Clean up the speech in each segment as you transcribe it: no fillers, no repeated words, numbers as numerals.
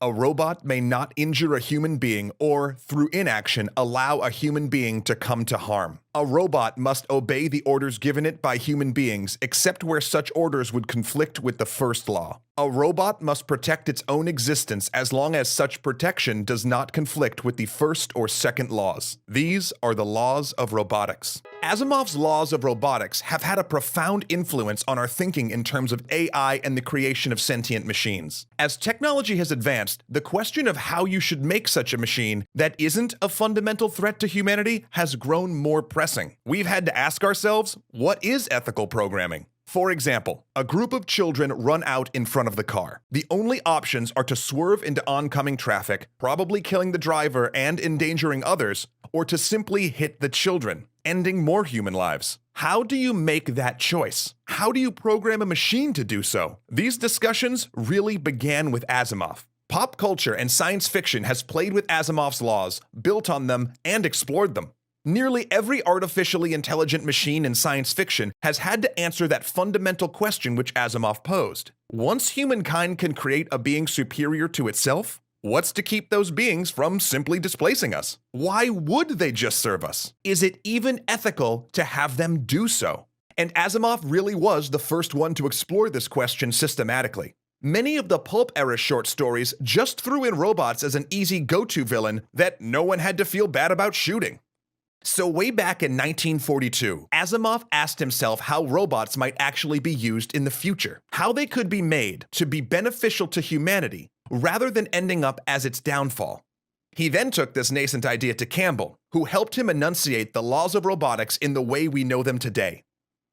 A robot may not injure a human being or, through inaction, allow a human being to come to harm. A robot must obey the orders given it by human beings, except where such orders would conflict with the first law. A robot must protect its own existence as long as such protection does not conflict with the first or second laws. These are the laws of robotics. Asimov's laws of robotics have had a profound influence on our thinking in terms of AI and the creation of sentient machines. As technology has advanced, the question of how you should make such a machine that isn't a fundamental threat to humanity has grown more pressing. We've had to ask ourselves, what is ethical programming? For example, a group of children run out in front of the car. The only options are to swerve into oncoming traffic, probably killing the driver and endangering others, or to simply hit the children, ending more human lives. How do you make that choice? How do you program a machine to do so? These discussions really began with Asimov. Pop culture and science fiction has played with Asimov's laws, built on them, and explored them. Nearly every artificially intelligent machine in science fiction has had to answer that fundamental question which Asimov posed. Once humankind can create a being superior to itself, what's to keep those beings from simply displacing us? Why would they just serve us? Is it even ethical to have them do so? And Asimov really was the first one to explore this question systematically. Many of the pulp-era short stories just threw in robots as an easy go-to villain that no one had to feel bad about shooting. So way back in 1942, Asimov asked himself how robots might actually be used in the future, how they could be made to be beneficial to humanity rather than ending up as its downfall. He then took this nascent idea to Campbell, who helped him enunciate the laws of robotics in the way we know them today.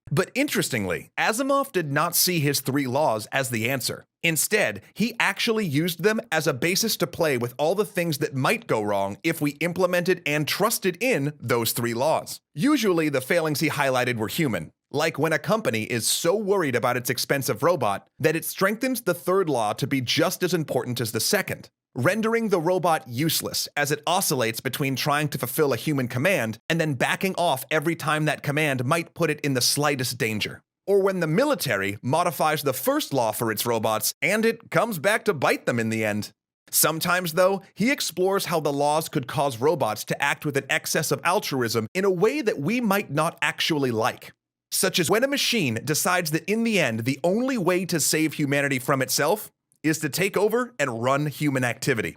But interestingly, Asimov did not see his three laws as the answer. Instead, he actually used them as a basis to play with all the things that might go wrong if we implemented and trusted in those three laws. Usually, the failings he highlighted were human, like when a company is so worried about its expensive robot that it strengthens the third law to be just as important as the second, rendering the robot useless as it oscillates between trying to fulfill a human command and then backing off every time that command might put it in the slightest danger. Or when the military modifies the first law for its robots and it comes back to bite them in the end. Sometimes, though, he explores how the laws could cause robots to act with an excess of altruism in a way that we might not actually like. Such as when a machine decides that in the end, the only way to save humanity from itself is to take over and run human activity.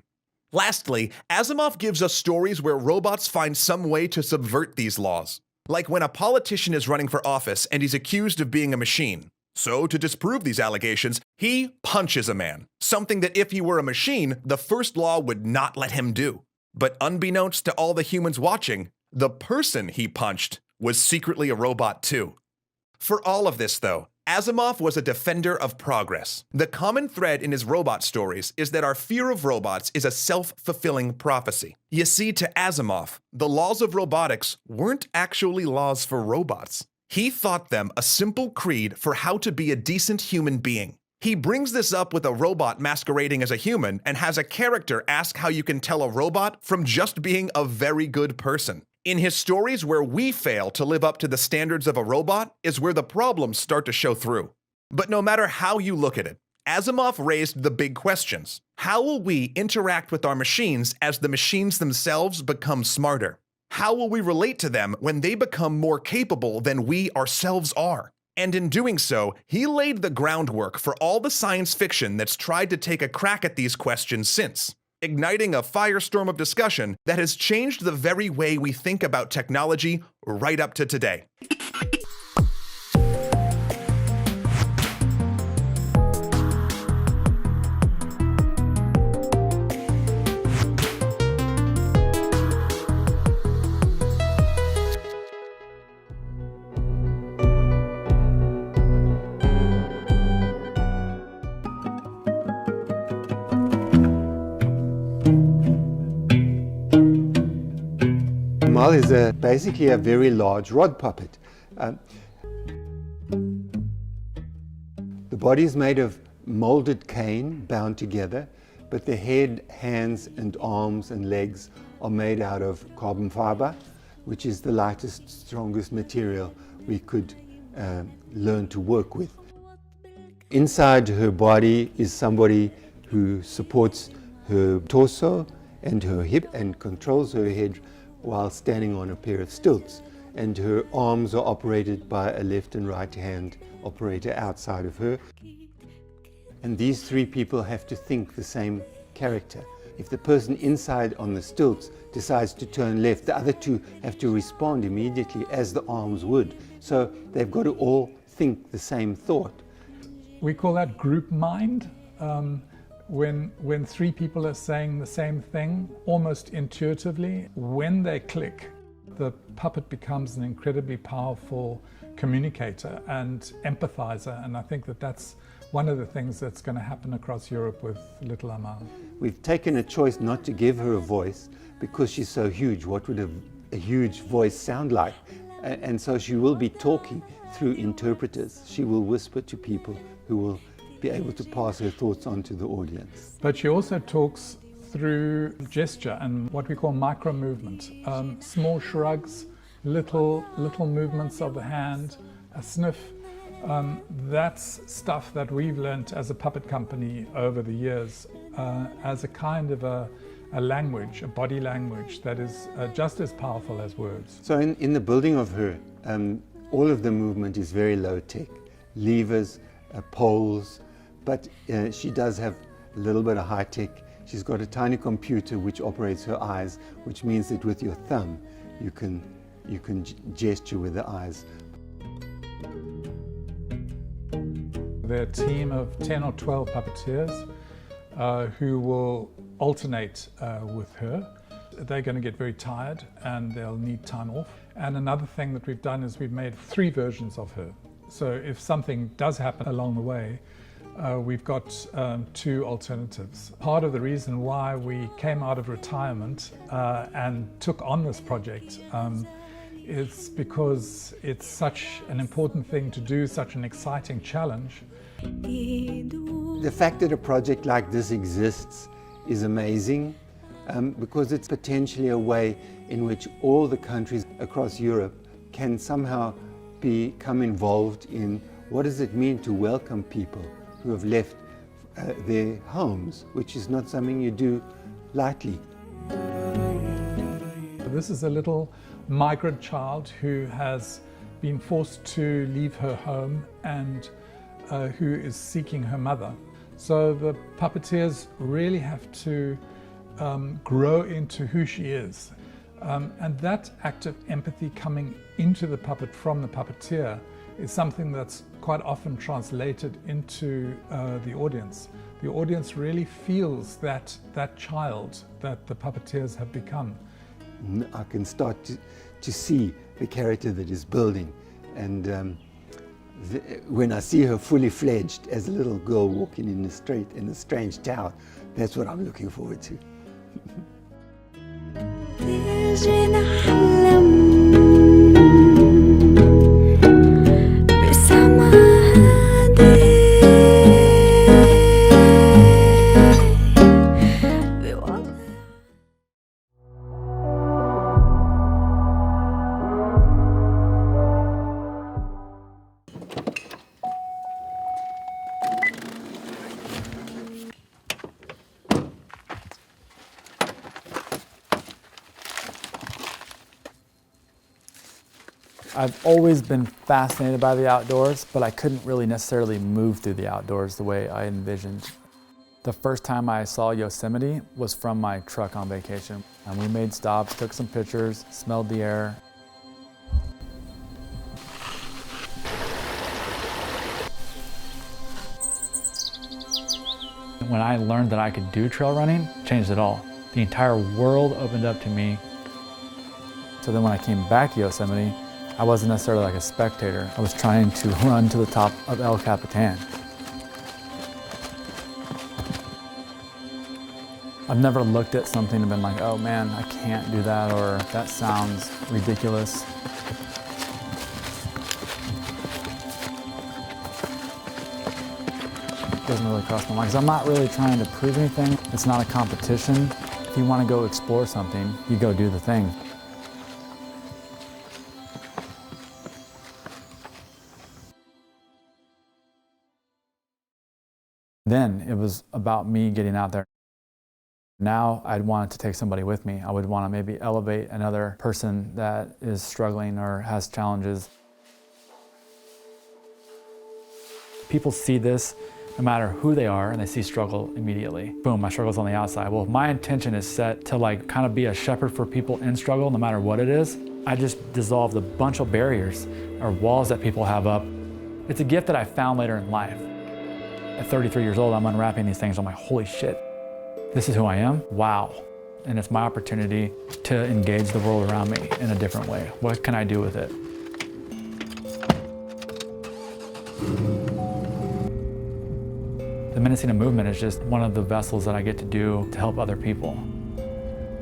Lastly, Asimov gives us stories where robots find some way to subvert these laws. Like when a politician is running for office and he's accused of being a machine. So, to disprove these allegations, he punches a man, something that if he were a machine, the first law would not let him do. But unbeknownst to all the humans watching, the person he punched was secretly a robot too. For all of this, though, Asimov was a defender of progress. The common thread in his robot stories is that our fear of robots is a self-fulfilling prophecy. You see, to Asimov, the laws of robotics weren't actually laws for robots. He thought them a simple creed for how to be a decent human being. He brings this up with a robot masquerading as a human and has a character ask how you can tell a robot from just being a very good person. In his stories where we fail to live up to the standards of a robot is where the problems start to show through. But no matter how you look at it, Asimov raised the big questions. How will we interact with our machines as the machines themselves become smarter? How will we relate to them when they become more capable than we ourselves are? And in doing so, he laid the groundwork for all the science fiction that's tried to take a crack at these questions since, igniting a firestorm of discussion that has changed the very way we think about technology right up to today. Amal is basically a very large rod puppet. The body is made of molded cane bound together, but the head, hands, and arms and legs are made out of carbon fiber, which is the lightest, strongest material we could learn to work with. Inside her body is somebody who supports her torso and her hip and controls her head while standing on a pair of stilts. And her arms are operated by a left and right hand operator outside of her. And these three people have to think the same character. If the person inside on the stilts decides to turn left, the other two have to respond immediately as the arms would. So they've got to all think the same thought. We call that group mind. When three people are saying the same thing, almost intuitively, when they click, the puppet becomes an incredibly powerful communicator and empathizer, and I think that that's one of the things that's going to happen across Europe with little Amal. We've taken a choice not to give her a voice because she's so huge. What would a huge voice sound like? And so she will be talking through interpreters. She will whisper to people who will be able to pass her thoughts on to the audience. But she also talks through gesture and what we call micro movement. Small shrugs, little movements of the hand, a sniff. That's stuff that we've learnt as a puppet company over the years as a kind of a language, a body language that is just as powerful as words. So in the building of her, all of the movement is very low tech. Levers, poles, but she does have a little bit of high tech. She's got a tiny computer which operates her eyes, which means that with your thumb you can gesture with the eyes. They're a team of 10 or 12 puppeteers who will alternate with her. They're going to get very tired and they'll need time off. And another thing that we've done is we've made 3 versions of her. So if something does happen along the way, we've got 2 alternatives. Part of the reason why we came out of retirement and took on this project is because it's such an important thing to do, such an exciting challenge. The fact that a project like this exists is amazing because it's potentially a way in which all the countries across Europe can somehow become involved in what does it mean to welcome people who have left their homes, which is not something you do lightly. This is a little migrant child who has been forced to leave her home and who is seeking her mother. So the puppeteers really have to grow into who she is. And that act of empathy coming into the puppet from the puppeteer is something that's quite often translated into the audience. The audience really feels that child that the puppeteers have become. I can start to see the character that is building, and when I see her fully fledged as a little girl walking in the street in a strange town, that's what I'm looking forward to. I've always been fascinated by the outdoors, but I couldn't really necessarily move through the outdoors the way I envisioned. The first time I saw Yosemite was from my truck on vacation. And we made stops, took some pictures, smelled the air. When I learned that I could do trail running, it changed it all. The entire world opened up to me. So then when I came back to Yosemite, I wasn't necessarily like a spectator. I was trying to run to the top of El Capitan. I've never looked at something and been like, oh man, I can't do that, or that sounds ridiculous. It doesn't really cross my mind, because I'm not really trying to prove anything. It's not a competition. If you want to go explore something, you go do the thing. Then it was about me getting out there. Now I'd want to take somebody with me. I would want to maybe elevate another person that is struggling or has challenges. People see this no matter who they are, and they see struggle immediately. Boom, my struggle's on the outside. Well, if my intention is set to kind of be a shepherd for people in struggle, no matter what it is, I just dissolved a bunch of barriers or walls that people have up. It's a gift that I found later in life. At 33 years old, I'm unwrapping these things. I'm like, holy shit, this is who I am? Wow. And it's my opportunity to engage the world around me in a different way. What can I do with it? The Mendocino movement is just one of the vessels that I get to do to help other people.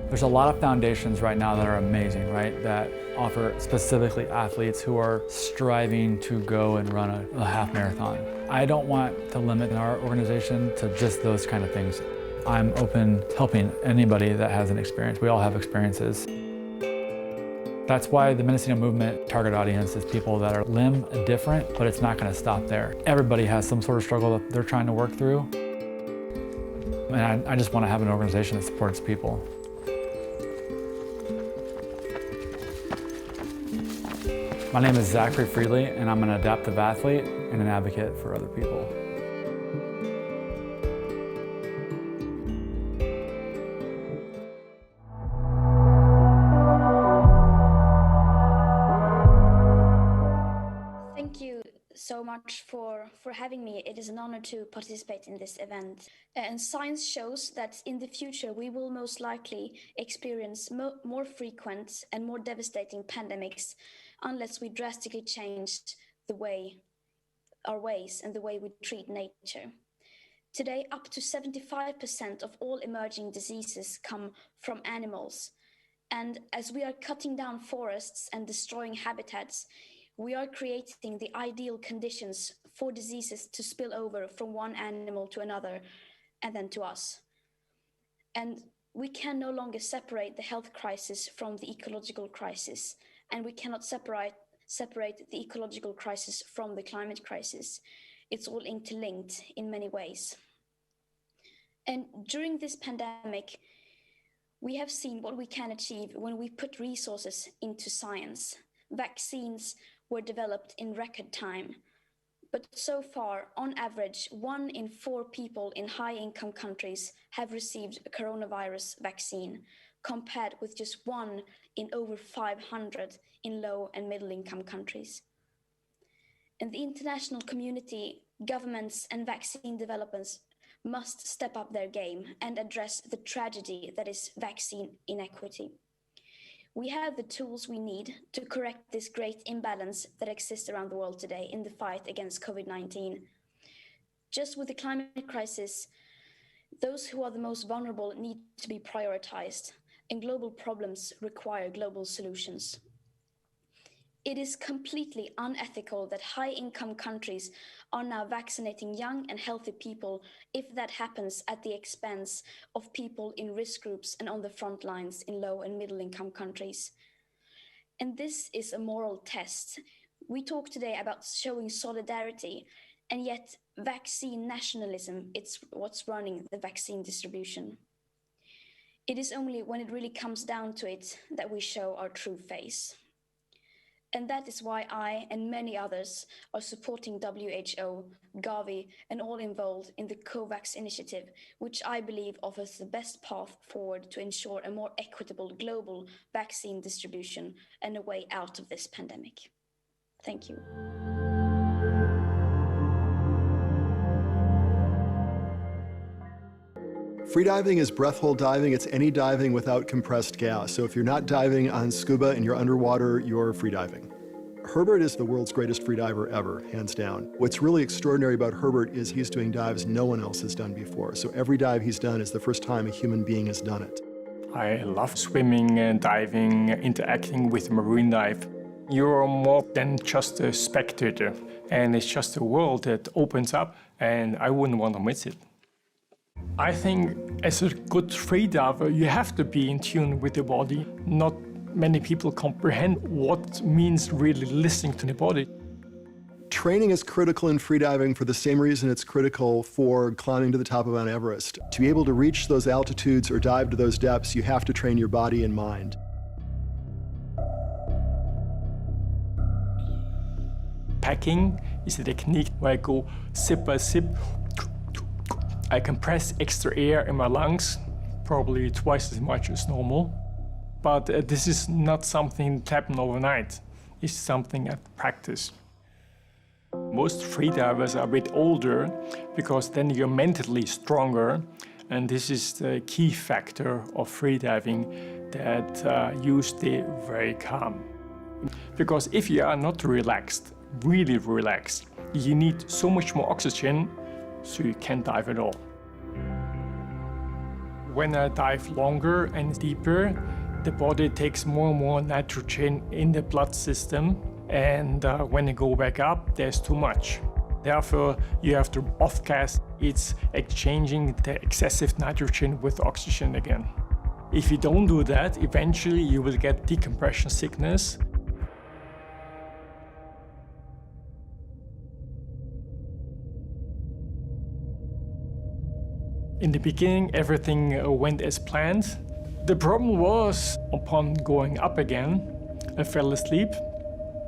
There's a lot of foundations right now that are amazing, right? That offer specifically athletes who are striving to go and run a half marathon. I don't want to limit our organization to just those kind of things. I'm open to helping anybody that has an experience. We all have experiences. That's why the Mendocino movement target audience is people that are limb different, but it's not going to stop there. Everybody has some sort of struggle that they're trying to work through. And I just want to have an organization that supports people. My name is Zachary Freely, and I'm an adaptive athlete and an advocate for other people. So much for having me. It is an honor to participate in this event. And science shows that in the future we will most likely experience more frequent and more devastating pandemics unless we drastically change our ways and the way we treat nature. Today, up to 75% of all emerging diseases come from animals. And as we are cutting down forests and destroying habitats, we are creating the ideal conditions for diseases to spill over from one animal to another and then to us. And we can no longer separate the health crisis from the ecological crisis, and we cannot separate the ecological crisis from the climate crisis. It's all interlinked in many ways. And during this pandemic, we have seen what we can achieve when we put resources into science. Vaccines were developed in record time. But so far, on average, 1 in 4 people in high-income countries have received a coronavirus vaccine, compared with just 1 in over 500 in low and middle-income countries. And the international community, governments, and vaccine developers must step up their game and address the tragedy that is vaccine inequity. We have the tools we need to correct this great imbalance that exists around the world today in the fight against COVID-19. Just with the climate crisis, those who are the most vulnerable need to be prioritized, and global problems require global solutions. It is completely unethical that high-income countries are now vaccinating young and healthy people if that happens at the expense of people in risk groups and on the front lines in low and middle-income countries. And this is a moral test. We talk today about showing solidarity, and yet vaccine nationalism, it's what's running the vaccine distribution. It is only when it really comes down to it that we show our true face. And that is why I and many others are supporting WHO, Gavi, and all involved in the Kavach initiative, which I believe offers the best path forward to ensure a more equitable global vaccine distribution and a way out of this pandemic. Thank you. Freediving is breath hold diving. It's any diving without compressed gas. So if you're not diving on scuba and you're underwater, you're freediving. Herbert is the world's greatest freediver ever, hands down. What's really extraordinary about Herbert is he's doing dives no one else has done before. So every dive he's done is the first time a human being has done it. I love swimming and diving, interacting with marine life. You're more than just a spectator, and it's just a world that opens up, and I wouldn't want to miss it. I think as a good freediver, you have to be in tune with your body. Not many people comprehend what means really listening to the body. Training is critical in freediving for the same reason it's critical for climbing to the top of Mount Everest. To be able to reach those altitudes or dive to those depths, you have to train your body and mind. Packing is a technique where I go sip by sip. I compress extra air in my lungs, probably twice as much as normal. But this is not something that happened overnight. It's something at practice. Most freedivers are a bit older because then you're mentally stronger, and this is the key factor of freediving, that you stay very calm. Because if you are not relaxed, really relaxed, you need so much more oxygen, so you can't dive at all. When I dive longer and deeper, the body takes more and more nitrogen in the blood system, and when you go back up, there's too much. Therefore, you have to off-gas. It's exchanging the excessive nitrogen with oxygen again. If you don't do that, eventually you will get decompression sickness. In the beginning, everything went as planned. The problem was, upon going up again, I fell asleep,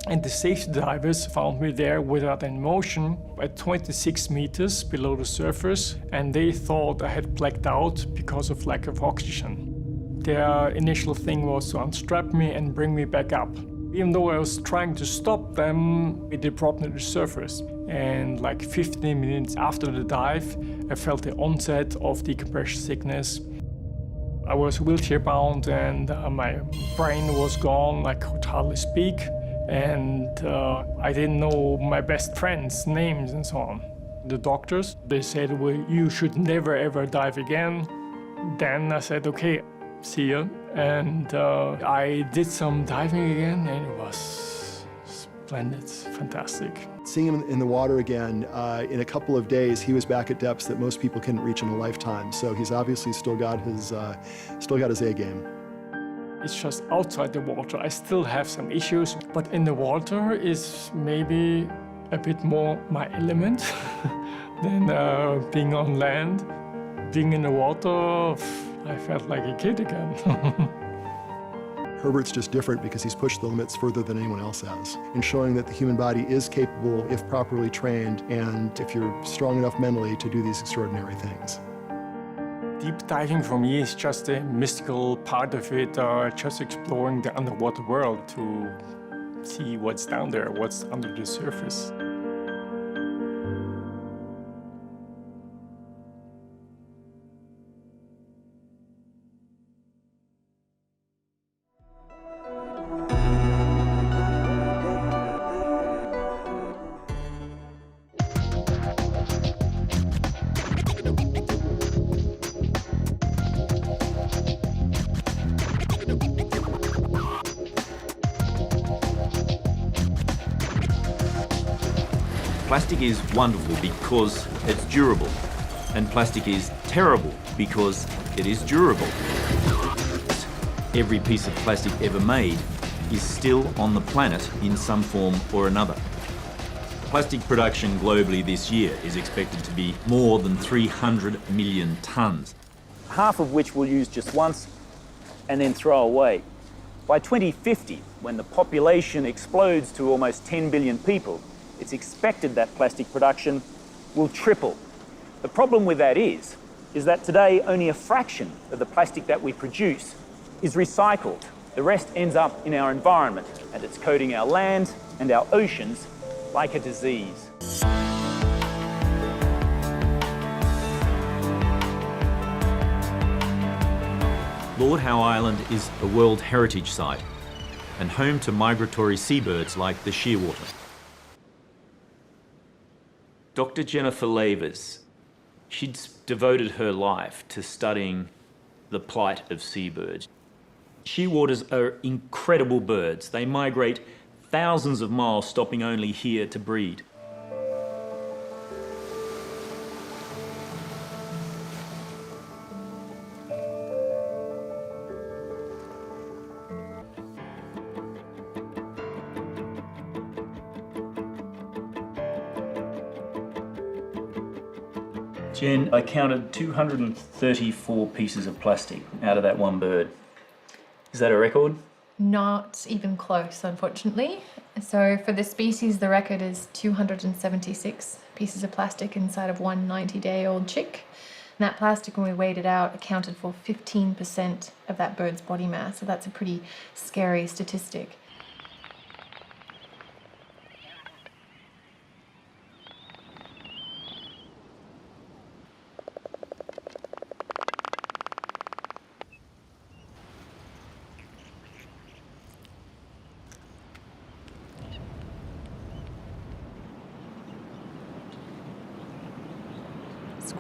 and the safety divers found me there without any motion at 26 meters below the surface, and they thought I had blacked out because of lack of oxygen. Their initial thing was to unstrap me and bring me back up. Even though I was trying to stop them, they brought me to the surface. And like 15 minutes after the dive, I felt the onset of decompression sickness. I was wheelchair bound, and my brain was gone. I could hardly speak, and I didn't know my best friends' names and so on. The doctors, they said, well, you should never ever dive again. Then I said, okay, see ya. And I did some diving again, and it was splendid, fantastic. Seeing him in the water again, in a couple of days, he was back at depths that most people couldn't reach in a lifetime. So he's obviously still got his A game. It's just outside the water. I still have some issues, but in the water is maybe a bit more my element than being on land. Being in the water, I felt like a kid again. Herbert's just different because he's pushed the limits further than anyone else has, in showing that the human body is capable, if properly trained, and if you're strong enough mentally to do these extraordinary things. Deep diving for me is just a mystical part of it, just exploring the underwater world to see what's down there, what's under the surface. Plastic is wonderful because it's durable, and plastic is terrible because it is durable. Every piece of plastic ever made is still on the planet in some form or another. Plastic production globally this year is expected to be more than 300 million tonnes. Half of which we'll use just once and then throw away. By 2050, when the population explodes to almost 10 billion people, it's expected that plastic production will triple. The problem with that is that today only a fraction of the plastic that we produce is recycled. The rest ends up in our environment, and it's coating our land and our oceans like a disease. Lord Howe Island is a World Heritage Site and home to migratory seabirds like the shearwater. Dr. Jennifer Lavers, she'd devoted her life to studying the plight of seabirds. Shearwaters are incredible birds. They migrate thousands of miles, stopping only here to breed. Jen, I counted 234 pieces of plastic out of that one bird. Is that a record? Not even close, unfortunately. So for this species, the record is 276 pieces of plastic inside of one 90-day-old chick. And that plastic, when we weighed it out, accounted for 15% of that bird's body mass. So that's a pretty scary statistic.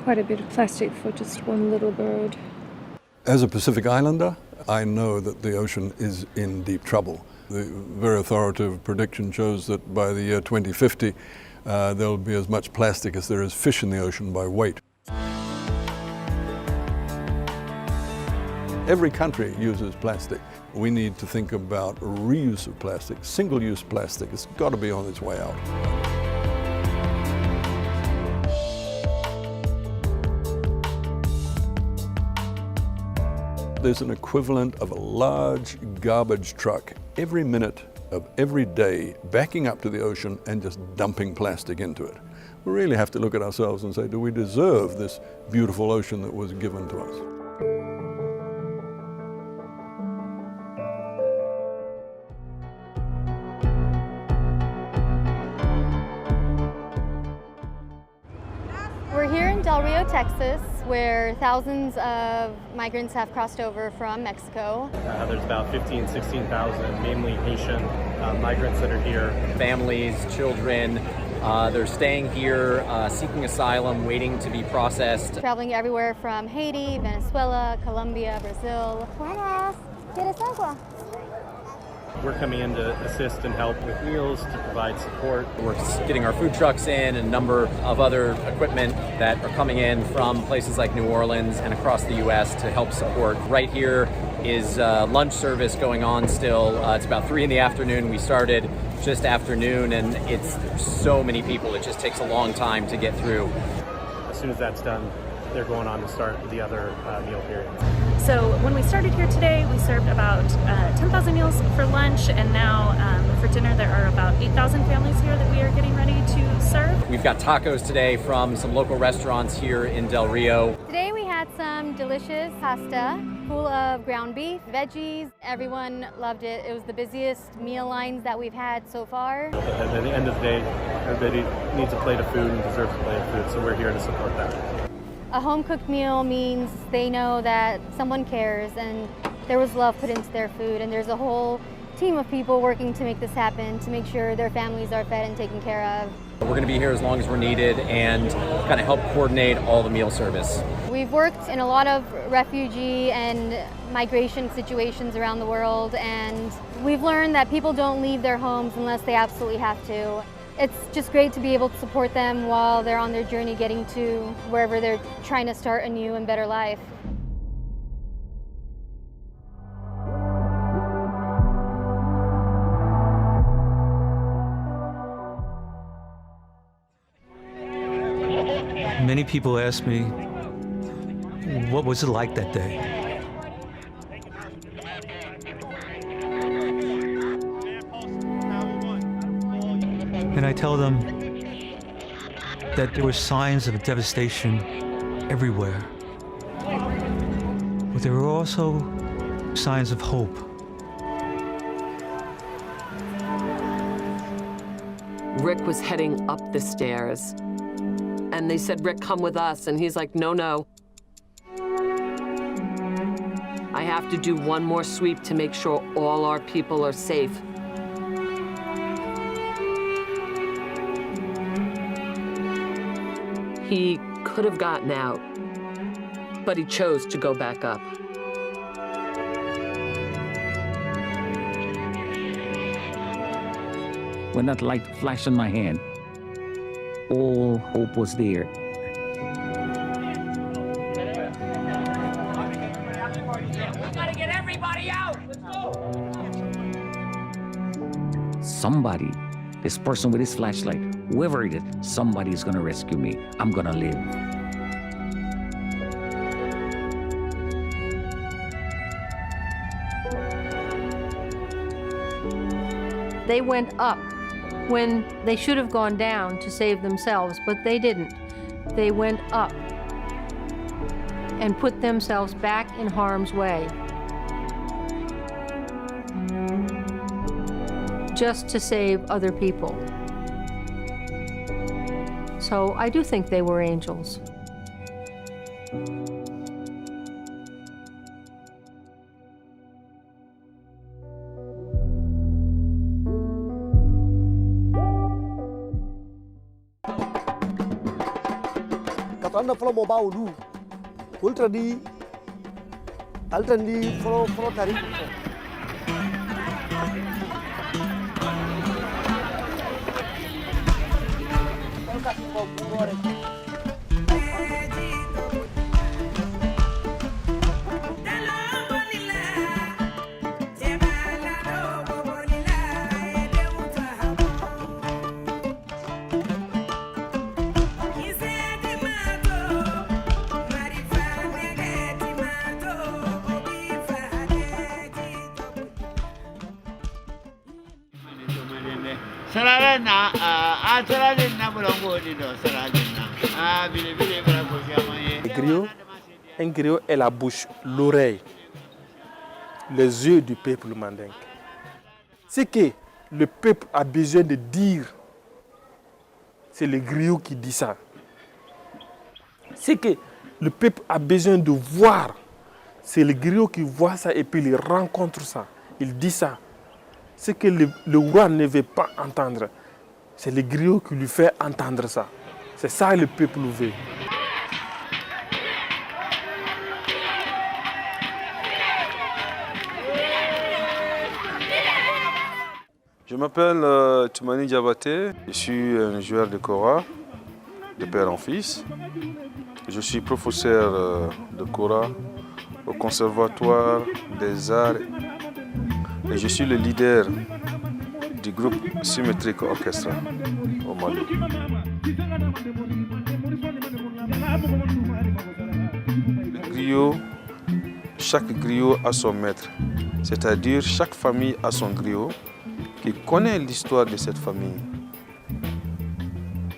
Quite a bit of plastic for just one little bird. As a Pacific Islander, I know that the ocean is in deep trouble. The very authoritative prediction shows that by the year 2050, there'll be as much plastic as there is fish in the ocean by weight. Every country uses plastic. We need to think about reuse of plastic, single-use plastic. It's got to be on its way out. There's an equivalent of a large garbage truck every minute of every day backing up to the ocean and just dumping plastic into it. We really have to look at ourselves and say, do we deserve this beautiful ocean that was given to us? We're here in Del Rio, Texas, where thousands of migrants have crossed over from Mexico. There's about 16,000, mainly Haitian migrants that are here. Families, children, they're staying here, seeking asylum, waiting to be processed. Traveling everywhere from Haiti, Venezuela, Colombia, Brazil. Buenas, ¿quieres agua? We're coming in to assist and help with meals, to provide support. We're getting our food trucks in and a number of other equipment that are coming in from places like New Orleans and across the U.S. to help support. Right here is lunch service going on still. It's about 3 in the afternoon. We started just afternoon, and it's so many people. It just takes a long time to get through. As soon as that's done, they're going on to start the other meal period. So when we started here today, we served about 10,000 meals for lunch, and now for dinner there are about 8,000 families here that we are getting ready to serve. We've got tacos today from some local restaurants here in Del Rio. Today we had some delicious pasta full of ground beef, veggies. Everyone loved it. It was the busiest meal lines that we've had so far. At the end of the day, everybody needs a plate of food and deserves a plate of food, so we're here to support that. A home-cooked meal means they know that someone cares and there was love put into their food, and there's a whole team of people working to make this happen, to make sure their families are fed and taken care of. We're going to be here as long as we're needed and kind of help coordinate all the meal service. We've worked in a lot of refugee and migration situations around the world, and we've learned that people don't leave their homes unless they absolutely have to. It's just great to be able to support them while they're on their journey getting to wherever they're trying to start a new and better life. Many people ask me, what was it like that day? And I tell them that there were signs of devastation everywhere, but there were also signs of hope. Rick was heading up the stairs, and they said, "Rick, come with us." And he's like, "No, no. I have to do one more sweep to make sure all our people are safe." He could have gotten out, but he chose to go back up. When that light flashed in my hand, all hope was there. We gotta get everybody out! Let's go! Somebody, this person with his flashlight, whoever it is, somebody's gonna rescue me. I'm gonna live. They went up when they should have gone down to save themselves, but they didn't. They went up and put themselves back in harm's way, just to save other people. So I do think they were angels. Katanda follow mobile do. Ultra di follow tari. Un griot est la bouche, l'oreille, les yeux du peuple mandingue. Ce que le peuple a besoin de dire, c'est le griot qui dit ça. Ce que le peuple a besoin de voir, c'est le griot qui voit ça et puis il rencontre ça, il dit ça. Ce que le roi ne veut pas entendre, c'est le griot qui lui fait entendre ça. C'est ça que le peuple veut. Je m'appelle Toumani Diabaté, je suis un joueur de kora, de père en fils. Je suis professeur de kora au Conservatoire des Arts et je suis le leader du groupe Symmetric Orchestra au Mali. Le griot, chaque griot a son maître, c'est-à-dire chaque famille a son griot qui connaît l'histoire de cette famille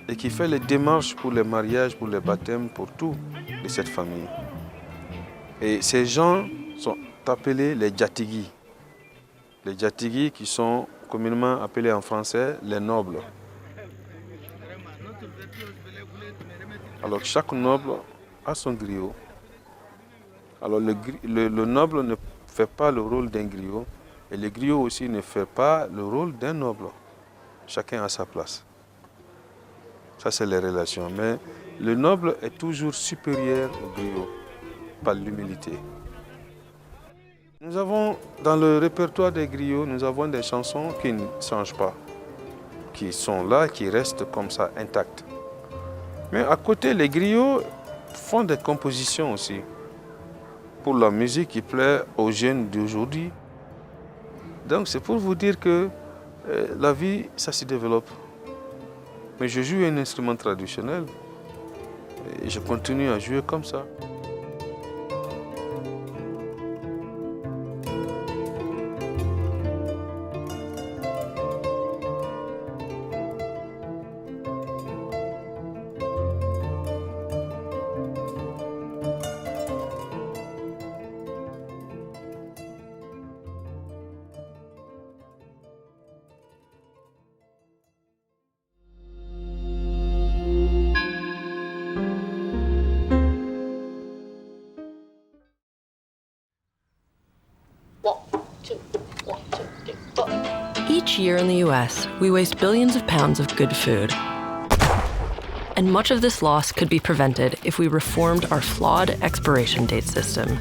et qui fait les démarches pour les mariages, pour les baptêmes, pour tout de cette famille. Et ces gens sont appelés les Djatigi. Les Djatigi qui sont communément appelés en français les nobles. Alors chaque noble a son griot. Alors le noble ne fait pas le rôle d'un griot et le griot aussi ne fait pas le rôle d'un noble. Chacun a sa place. Ça c'est les relations. Mais le noble est toujours supérieur au griot par l'humilité. Nous avons dans le répertoire des griots, nous avons des chansons qui ne changent pas, qui sont là, qui restent comme ça intactes. Mais à côté, les griots font des compositions aussi pour la musique qui plaît aux jeunes d'aujourd'hui. Donc c'est pour vous dire que la vie, ça se développe. Mais je joue un instrument traditionnel et je continue à jouer comme ça. Each year in the US, we waste billions of pounds of good food. And much of this loss could be prevented if we reformed our flawed expiration date system.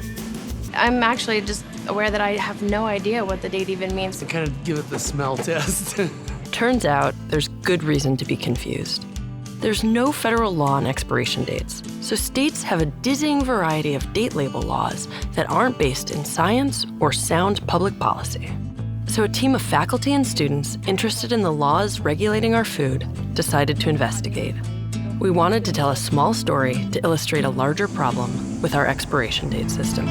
I'm actually just aware that I have no idea what the date even means. To kind of give it the smell test. Turns out there's good reason to be confused. There's no federal law on expiration dates, so states have a dizzying variety of date label laws that aren't based in science or sound public policy. So a team of faculty and students interested in the laws regulating our food decided to investigate. We wanted to tell a small story to illustrate a larger problem with our expiration date system.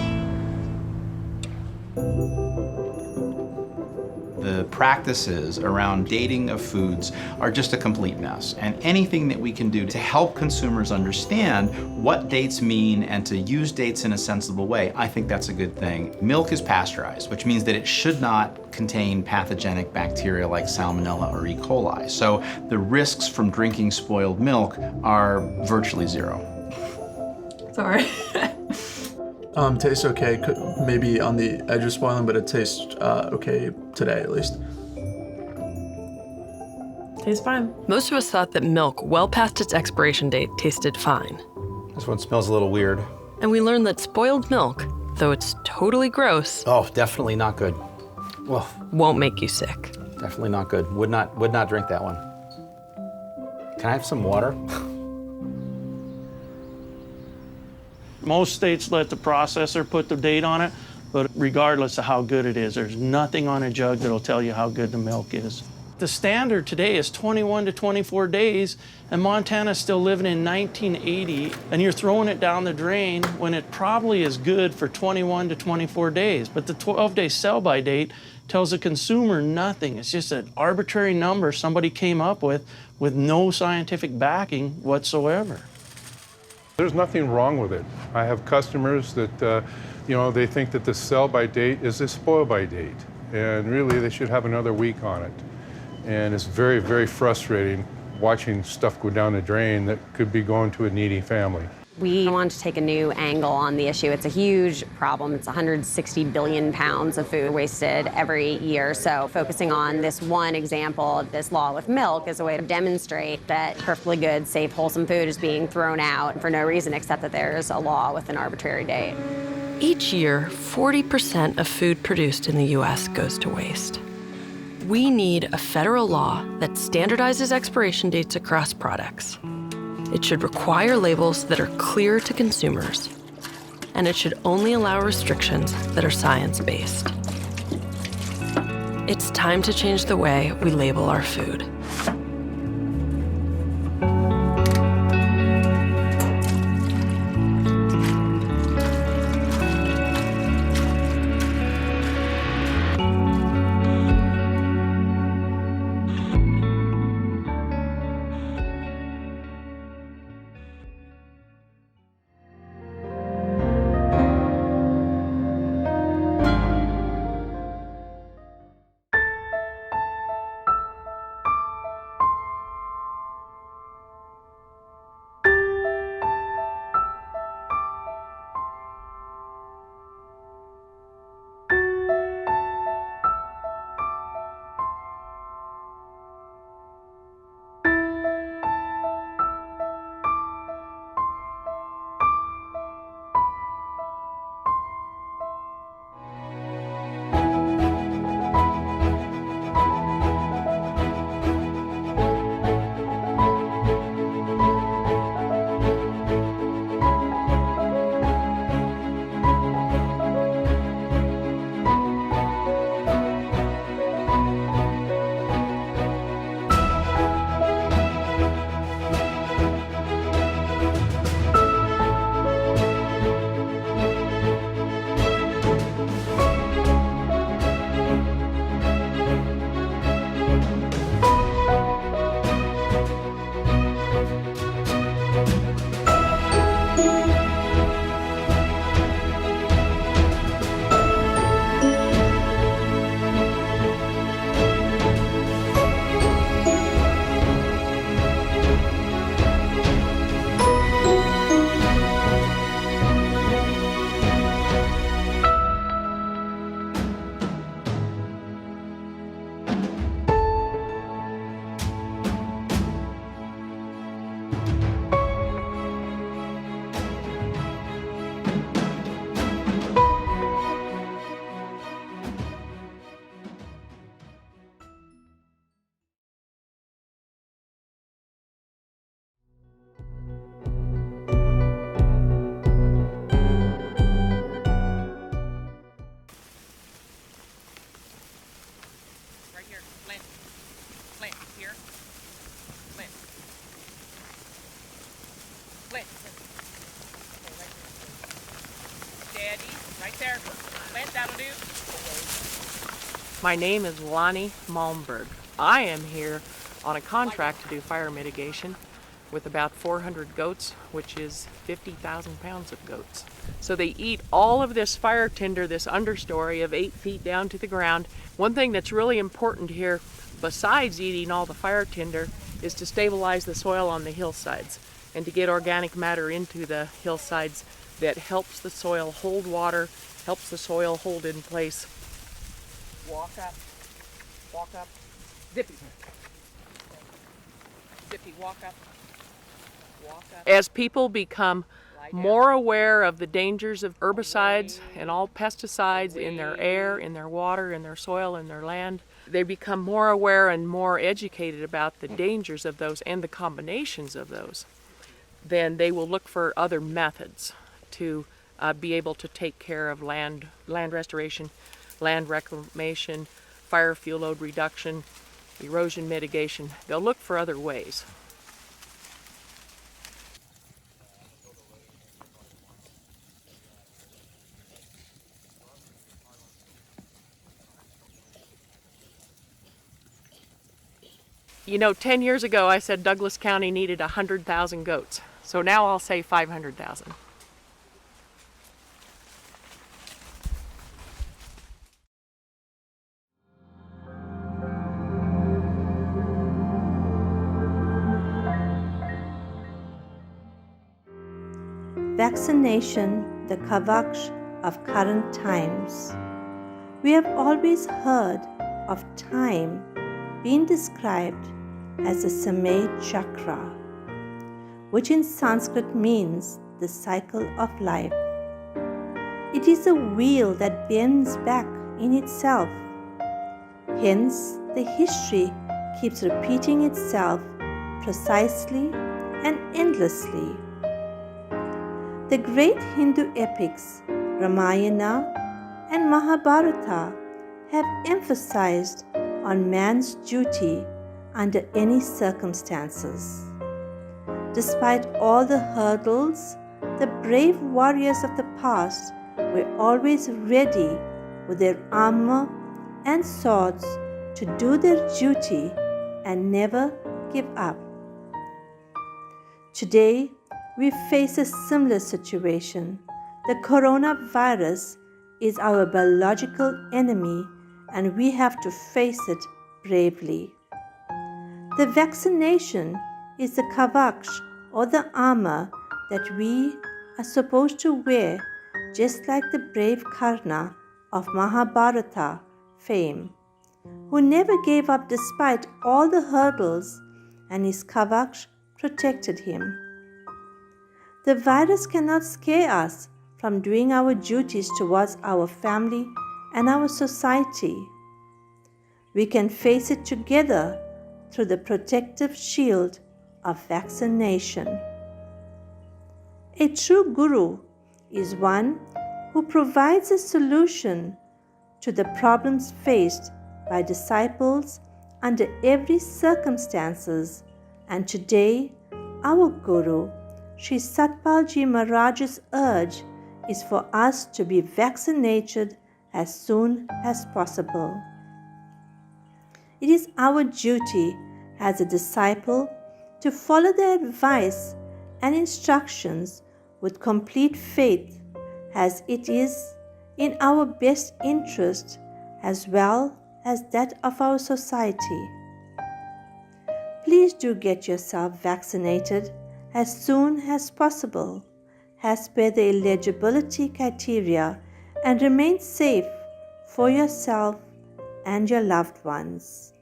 The practices around dating of foods are just a complete mess. And anything that we can do to help consumers understand what dates mean and to use dates in a sensible way, I think that's a good thing. Milk is pasteurized, which means that it should not contain pathogenic bacteria like Salmonella or E. coli. So the risks from drinking spoiled milk are virtually zero. Sorry. Tastes okay, maybe on the edge of spoiling, but it tastes okay today at least. Tastes fine. Most of us thought that milk, well past its expiration date, tasted fine. This one smells a little weird. And we learned that spoiled milk, though it's totally gross, oh, definitely not good. Well, won't make you sick. Definitely not good. Would not drink that one. Can I have some water? Most states let the processor put the date on it, but regardless of how good it is, there's nothing on a jug that'll tell you how good the milk is. The standard today is 21 to 24 days, and Montana's still living in 1980, and you're throwing it down the drain when it probably is good for 21 to 24 days. But the 12-day sell-by date tells the consumer nothing. It's just an arbitrary number somebody came up with no scientific backing whatsoever. There's nothing wrong with it. I have customers that, they think that the sell-by date is a spoil-by date, and really they should have another week on it. And it's very, very frustrating watching stuff go down the drain that could be going to a needy family. We wanted to take a new angle on the issue. It's a huge problem. It's 160 billion pounds of food wasted every year. So focusing on this one example, this law with milk, is a way to demonstrate that perfectly good, safe, wholesome food is being thrown out for no reason except that there's a law with an arbitrary date. Each year, 40% of food produced in the US goes to waste. We need a federal law that standardizes expiration dates across products. It should require labels that are clear to consumers, and it should only allow restrictions that are science-based. It's time to change the way we label our food. My name is Lonnie Malmberg. I am here on a contract to do fire mitigation with about 400 goats, which is 50,000 pounds of goats. So they eat all of this fire tinder, this understory of 8 feet down to the ground. One thing that's really important here, besides eating all the fire tinder, is to stabilize the soil on the hillsides and to get organic matter into the hillsides that helps the soil hold water, helps the soil hold in place. Walk up, zippy. Zippy, walk up. As people become more aware of the dangers of herbicides and all pesticides in their air, in their water, in their soil, in their land, they become more aware and more educated about the dangers of those and the combinations of those. Then they will look for other methods to be able to take care of land restoration, land reclamation, fire fuel load reduction, erosion mitigation. They'll look for other ways. You know, 10 years ago I said Douglas County needed 100,000 goats. So now I'll say 500,000. Vaccination, the Kavach of current times. We have always heard of time being described as the Samay Chakra, which in Sanskrit means the cycle of life. It is a wheel that bends back in itself. Hence, the history keeps repeating itself precisely and endlessly. The great Hindu epics, Ramayana and Mahabharata, have emphasized on man's duty under any circumstances. Despite all the hurdles, the brave warriors of the past were always ready with their armor and swords to do their duty and never give up. Today, we face a similar situation. The coronavirus is our biological enemy, and we have to face it bravely. The vaccination is the Kavach, or the armor that we are supposed to wear, just like the brave Karna of Mahabharata fame, who never gave up despite all the hurdles, and his Kavach protected him. The virus cannot scare us from doing our duties towards our family and our society. We can face it together through the protective shield of vaccination. A true guru is one who provides a solution to the problems faced by disciples under every circumstances, and today our guru, Sri Satpalji Maharaj's urge is for us to be vaccinated as soon as possible. It is our duty as a disciple to follow the advice and instructions with complete faith, as it is in our best interest as well as that of our society. Please do get yourself vaccinated as soon as possible, as per the eligibility criteria, and remain safe for yourself and your loved ones.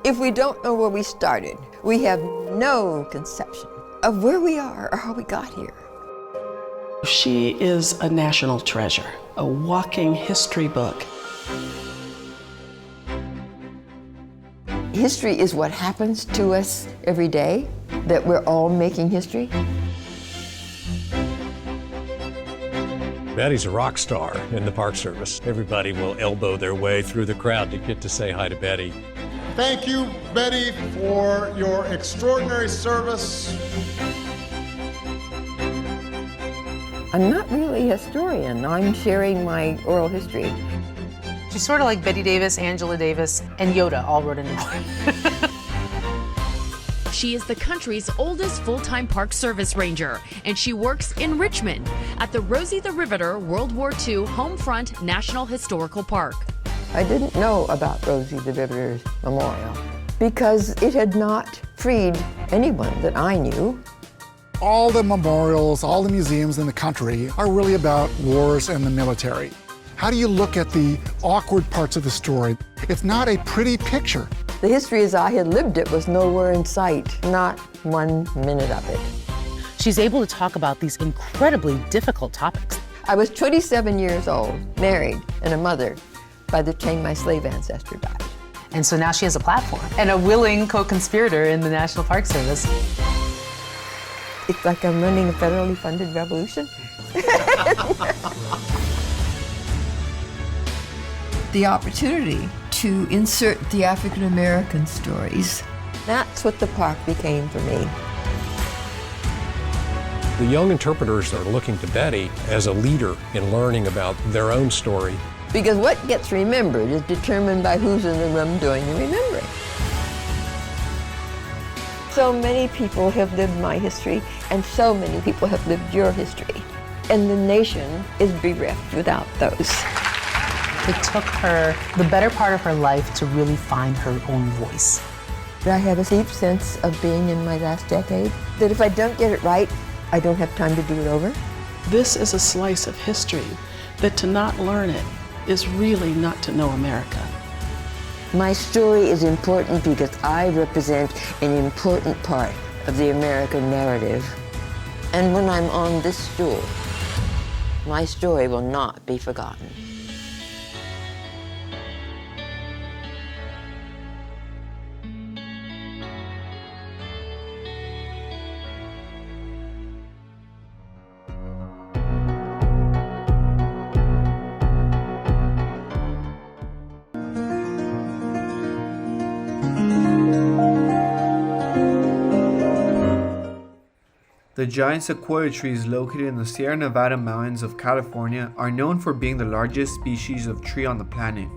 If we don't know where we started, we have no conception of where we are or how we got here. She is a national treasure, a walking history book. history is what happens to us every day, that we're all making history. Betty's a rock star in the Park Service. Everybody will elbow their way through the crowd to get to say hi to Betty. Thank you, Betty, for your extraordinary service. I'm not really a historian. I'm sharing my oral history. She's sort of like Betty Davis, Angela Davis, and Yoda all wrote in the book. She is the country's oldest full-time Park Service ranger, and she works in Richmond at the Rosie the Riveter World War II Homefront National Historical Park. I didn't know about Rosie the Riveter's memorial because it had not freed anyone that I knew. All the memorials, all the museums in the country are really about wars and the military. How do you look at the awkward parts of the story? It's not a pretty picture. The history as I had lived it was nowhere in sight, not 1 minute of it. She's able to talk about these incredibly difficult topics. I was 27 years old, married, and a mother by the time my slave ancestor died. And so now she has a platform and a willing co-conspirator in the National Park Service. It's like I'm running a federally funded revolution. The opportunity to insert the African American stories, that's what the park became for me. The young interpreters are looking to Betty as a leader in learning about their own story. Because what gets remembered is determined by who's in the room doing the remembering. So many people have lived my history, and so many people have lived your history. And the nation is bereft without those. It took her the better part of her life to really find her own voice. I have a deep sense of being in my last decade, that if I don't get it right, I don't have time to do it over. This is a slice of history that to not learn it is really not to know America. My story is important because I represent an important part of the American narrative. And when I'm on this stool, my story will not be forgotten. The giant sequoia trees located in the Sierra Nevada mountains of California are known for being the largest species of tree on the planet.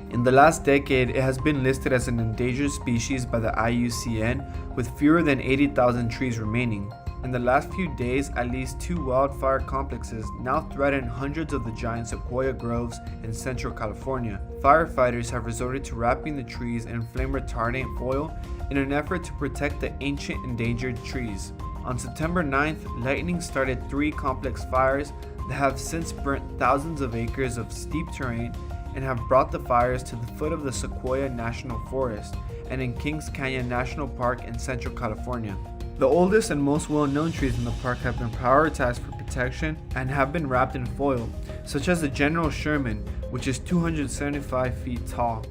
In the last decade, it has been listed as an endangered species by the IUCN, with fewer than 80,000 trees remaining. In the last few days, at least 2 wildfire complexes now threaten hundreds of the giant sequoia groves in central California. Firefighters have resorted to wrapping the trees in flame-retardant foil in an effort to protect the ancient endangered trees. On September 9th, lightning started 3 complex fires that have since burnt thousands of acres of steep terrain and have brought the fires to the foot of the Sequoia National Forest and in Kings Canyon National Park in central California. The oldest and most well-known trees in the park have been prioritized for protection and have been wrapped in foil, such as the General Sherman, which is 275 feet tall.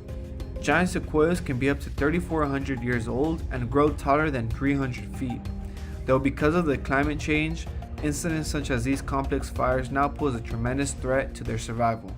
Giant sequoias can be up to 3,400 years old and grow taller than 300 feet. Though because of the climate change, incidents such as these complex fires now pose a tremendous threat to their survival.